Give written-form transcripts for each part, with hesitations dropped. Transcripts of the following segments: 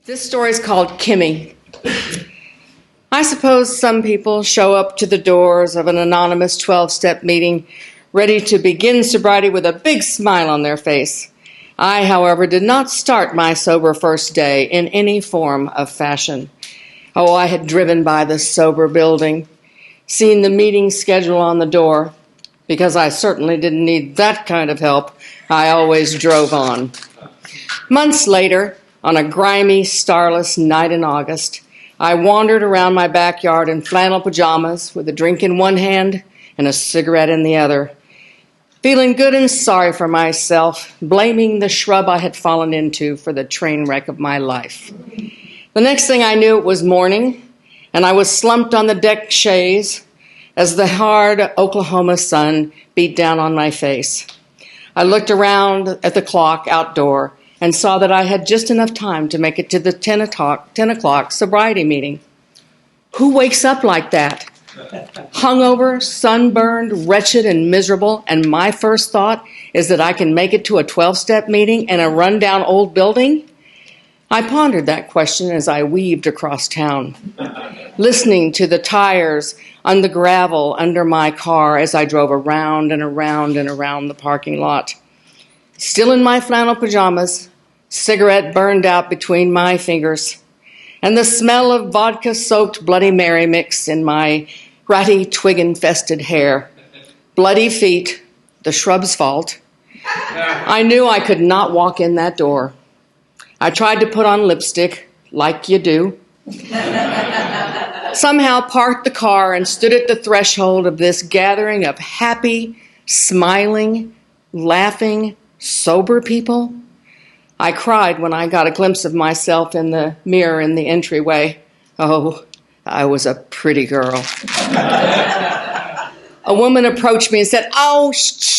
This story is called Kimmie. I suppose some people show up to the doors of an anonymous 12-step meeting ready to begin sobriety with a big smile on their face. I, however, did not start my sober first day in any form of fashion. Oh, I had driven by the sober building, seen the meeting schedule on the door. Because I certainly didn't need that kind of help, I always drove on. Months later, on a grimy, starless night in August, I wandered around my backyard in flannel pajamas with a drink in one hand and a cigarette in the other, feeling good and sorry for myself, blaming the shrub I had fallen into for the train wreck of my life. The next thing I knew, it was morning, and I was slumped on the deck chaise as the hard Oklahoma sun beat down on my face. I looked around at the clock outdoor and saw that I had just enough time to make it to the 10 o'clock sobriety meeting. Who wakes up like that? Hungover, sunburned, wretched, and miserable, and my first thought is that I can make it to a 12-step meeting in a rundown old building? I pondered that question as I weaved across town, listening to the tires on the gravel under my car as I drove around and around and around the parking lot. Still in my flannel pajamas, cigarette burned out between my fingers, and the smell of vodka-soaked Bloody Mary mix in my ratty, twig-infested hair. Bloody feet, the shrub's fault. I knew I could not walk in that door. I tried to put on lipstick, like you do. Somehow parked the car and stood at the threshold of this gathering of happy, smiling, laughing, sober people. I cried when I got a glimpse of myself in the mirror in the entryway. Oh, I was a pretty girl. A woman approached me and said, "Oh,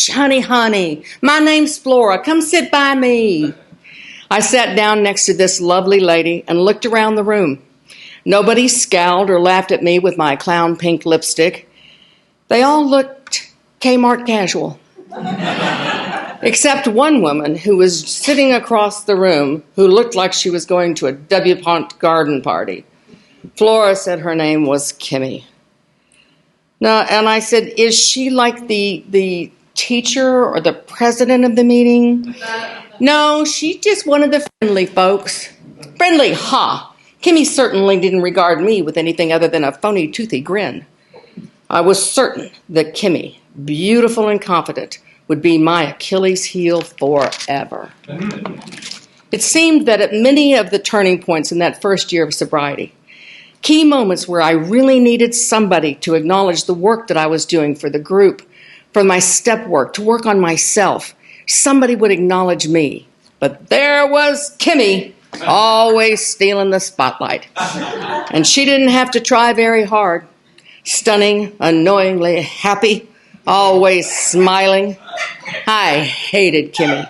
honey, my name's Flora. Come sit by me." I sat down next to this lovely lady and looked around the room. Nobody scowled or laughed at me with my clown pink lipstick. They all looked Kmart casual. Except one woman who was sitting across the room who looked like she was going to a debutante garden party. Flora said her name was Kimmie. Now, and I said, "Is she like the teacher or the president of the meeting?" "No, she's just one of the friendly folks." "Friendly, ha! Kimmie certainly didn't regard me with anything other than a phony, toothy grin. I was certain that Kimmie, beautiful and confident, would be my Achilles heel forever. It seemed that at many of the turning points in that first year of sobriety, key moments where I really needed somebody to acknowledge the work that I was doing for the group, for my step work, to work on myself, somebody would acknowledge me. But there was Kimmie, always stealing the spotlight. And she didn't have to try very hard. Stunning, annoyingly happy, always smiling. I hated Kimmie.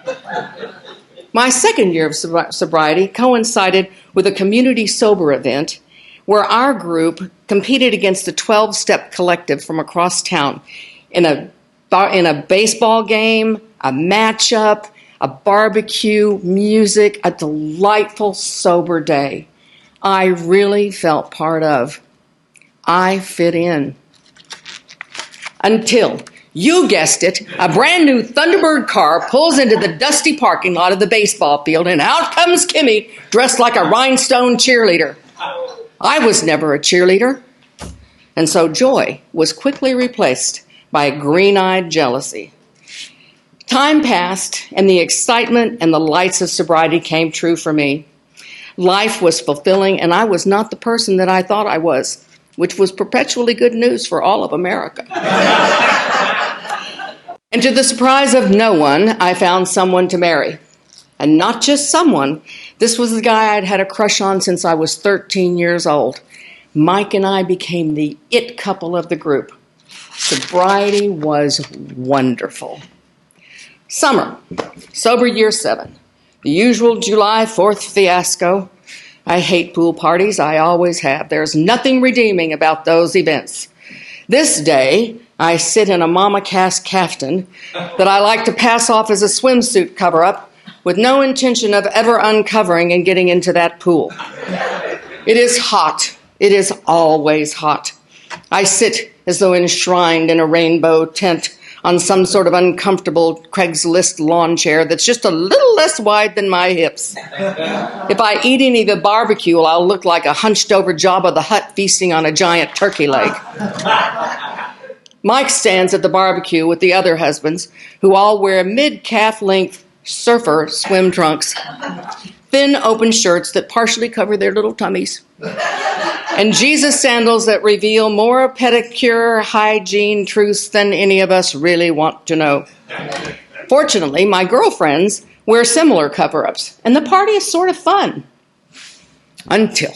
My second year of sobriety coincided with a community sober event where our group competed against a 12-step collective from across town in a baseball game, a matchup, a barbecue, music, a delightful sober day. I really felt part of. I fit in. Until, you guessed it, a brand new Thunderbird car pulls into the dusty parking lot of the baseball field, and out comes Kimmie, dressed like a rhinestone cheerleader. I was never a cheerleader, and so joy was quickly replaced by green-eyed jealousy. Time passed, and the excitement and the lights of sobriety came true for me. Life was fulfilling, and I was not the person that I thought I was, which was perpetually good news for all of America. And to the surprise of no one, I found someone to marry. And not just someone. This was the guy I'd had a crush on since I was 13 years old. Mike and I became the it couple of the group. Sobriety was wonderful. Summer, sober year 7. The usual July 4th fiasco. I hate pool parties. I always have. There's nothing redeeming about those events. This day, I sit in a mama cast caftan that I like to pass off as a swimsuit cover-up with no intention of ever uncovering and getting into that pool. It is hot. It is always hot. I sit as though enshrined in a rainbow tent on some sort of uncomfortable Craigslist lawn chair that's just a little less wide than my hips. If I eat any of the barbecue, I'll look like a hunched-over Jabba the Hutt feasting on a giant turkey leg. Mike stands at the barbecue with the other husbands, who all wear mid-calf length surfer swim trunks, thin open shirts that partially cover their little tummies, and Jesus sandals that reveal more pedicure hygiene truths than any of us really want to know. Fortunately, my girlfriends wear similar cover-ups, and the party is sort of fun. Until...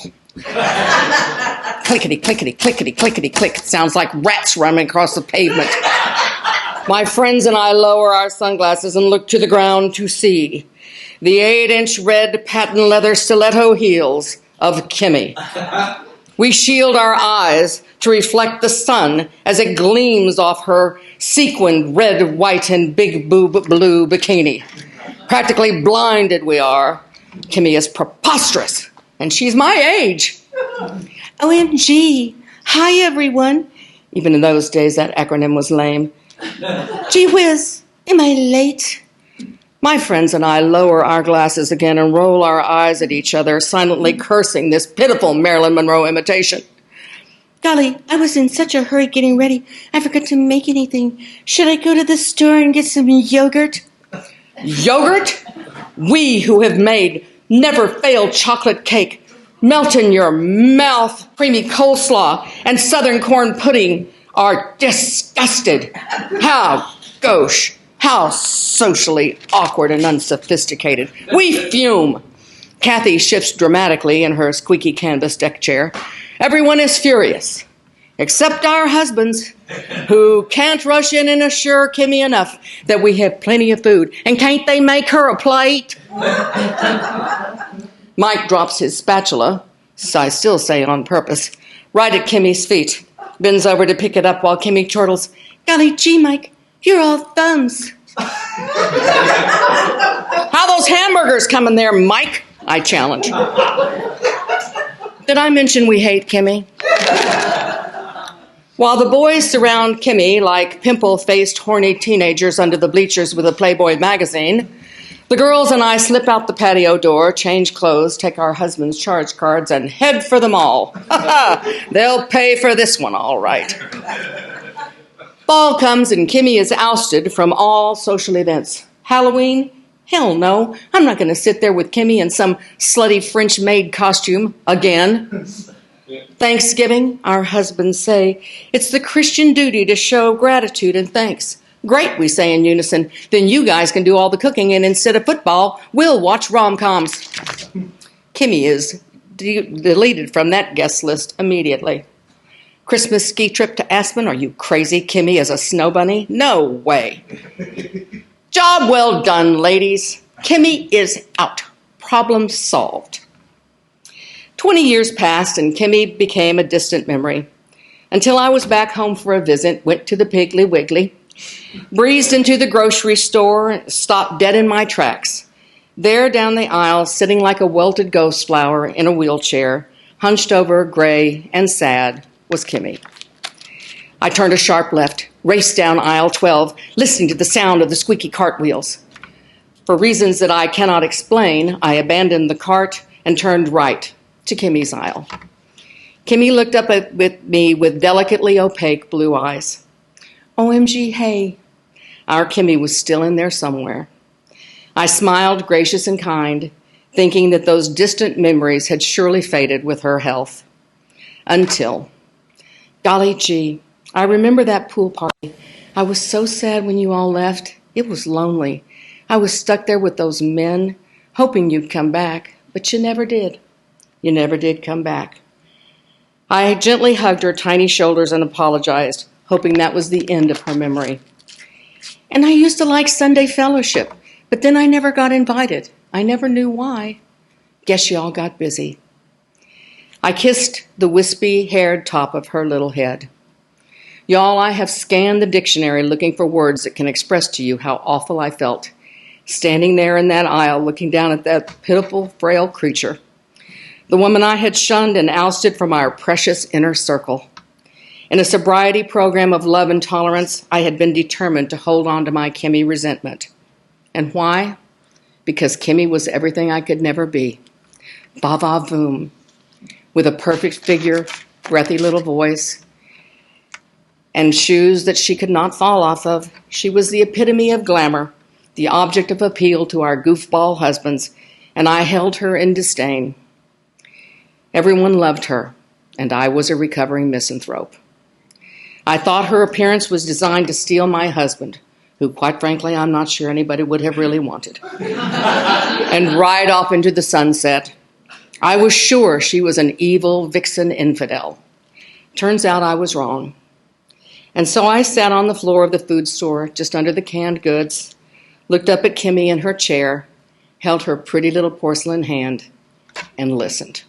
clickety, clickety, clickety, clickety, click. It sounds like rats running across the pavement. My friends and I lower our sunglasses and look to the ground to see the 8-inch red patent leather stiletto heels of Kimmie. We shield our eyes to reflect the sun as it gleams off her sequined red, white, and big boob blue bikini. Practically blinded we are. Kimmie is preposterous, and she's my age. OMG. Hi, everyone. Even in those days, that acronym was lame. Gee whiz, am I late? My friends and I lower our glasses again and roll our eyes at each other, silently cursing this pitiful Marilyn Monroe imitation. Golly, I was in such a hurry getting ready, I forgot to make anything. Should I go to the store and get some yogurt? Yogurt? We who have made never-fail chocolate cake, melt in your mouth creamy coleslaw, and southern corn pudding are disgusted. How gauche. How socially awkward and unsophisticated. We fume. Kathy shifts dramatically in her squeaky canvas deck chair. Everyone is furious, except our husbands, who can't rush in and assure Kimmie enough that we have plenty of food. And can't they make her a plate? Mike drops his spatula, I still say on purpose, right at Kimmie's feet, bends over to pick it up while Kimmie chortles, Golly gee, Mike, you're all thumbs. How those hamburgers coming there, Mike? I challenge. Did I mention we hate Kimmie? While the boys surround Kimmie like pimple-faced, horny teenagers under the bleachers with a Playboy magazine, the girls and I slip out the patio door, change clothes, take our husbands' charge cards, and head for the mall. They'll pay for this one, all right. Fall comes and Kimmie is ousted from all social events. Halloween? Hell no. I'm not going to sit there with Kimmie in some slutty French maid costume again. Thanksgiving, our husbands say, it's the Christian duty to show gratitude and thanks. Great, we say in unison. Then you guys can do all the cooking, and instead of football, we'll watch rom-coms. Kimmie is deleted from that guest list immediately. Christmas ski trip to Aspen? Are you crazy? Kimmie as a snow bunny? No way. Job well done, ladies. Kimmie is out. Problem solved. 20 years passed, and Kimmie became a distant memory. Until I was back home for a visit, went to the Piggly Wiggly, breezed into the grocery store, stopped dead in my tracks. There down the aisle, sitting like a wilted ghost flower in a wheelchair, hunched over, gray and sad, was Kimmie. I turned a sharp left, raced down aisle 12, listening to the sound of the squeaky cartwheels. For reasons that I cannot explain, I abandoned the cart and turned right to Kimmie's aisle. Kimmie looked up at me with delicately opaque blue eyes. OMG, hey. Our Kimmie was still in there somewhere. I smiled, gracious and kind, thinking that those distant memories had surely faded with her health. Until, golly gee, I remember that pool party. I was so sad when you all left. It was lonely. I was stuck there with those men, hoping you'd come back, but you never did. You never did come back. I gently hugged her tiny shoulders and apologized, hoping that was the end of her memory. And I used to like Sunday fellowship, but then I never got invited. I never knew why. Guess you all got busy. I kissed the wispy-haired top of her little head. Y'all, I have scanned the dictionary looking for words that can express to you how awful I felt. standing there in that aisle looking down at that pitiful, frail creature, the woman I had shunned and ousted from our precious inner circle. In a sobriety program of love and tolerance, I had been determined to hold on to my Kimmie resentment. And why? Because Kimmie was everything I could never be. Va-va-voom, with a perfect figure, breathy little voice, and shoes that she could not fall off of. She was the epitome of glamour, the object of appeal to our goofball husbands, and I held her in disdain. Everyone loved her, and I was a recovering misanthrope. I thought her appearance was designed to steal my husband, who, quite frankly, I'm not sure anybody would have really wanted, and ride off into the sunset. I was sure she was an evil vixen infidel. Turns out I was wrong. And so I sat on the floor of the food store, just under the canned goods, looked up at Kimmie in her chair, held her pretty little porcelain hand, and listened.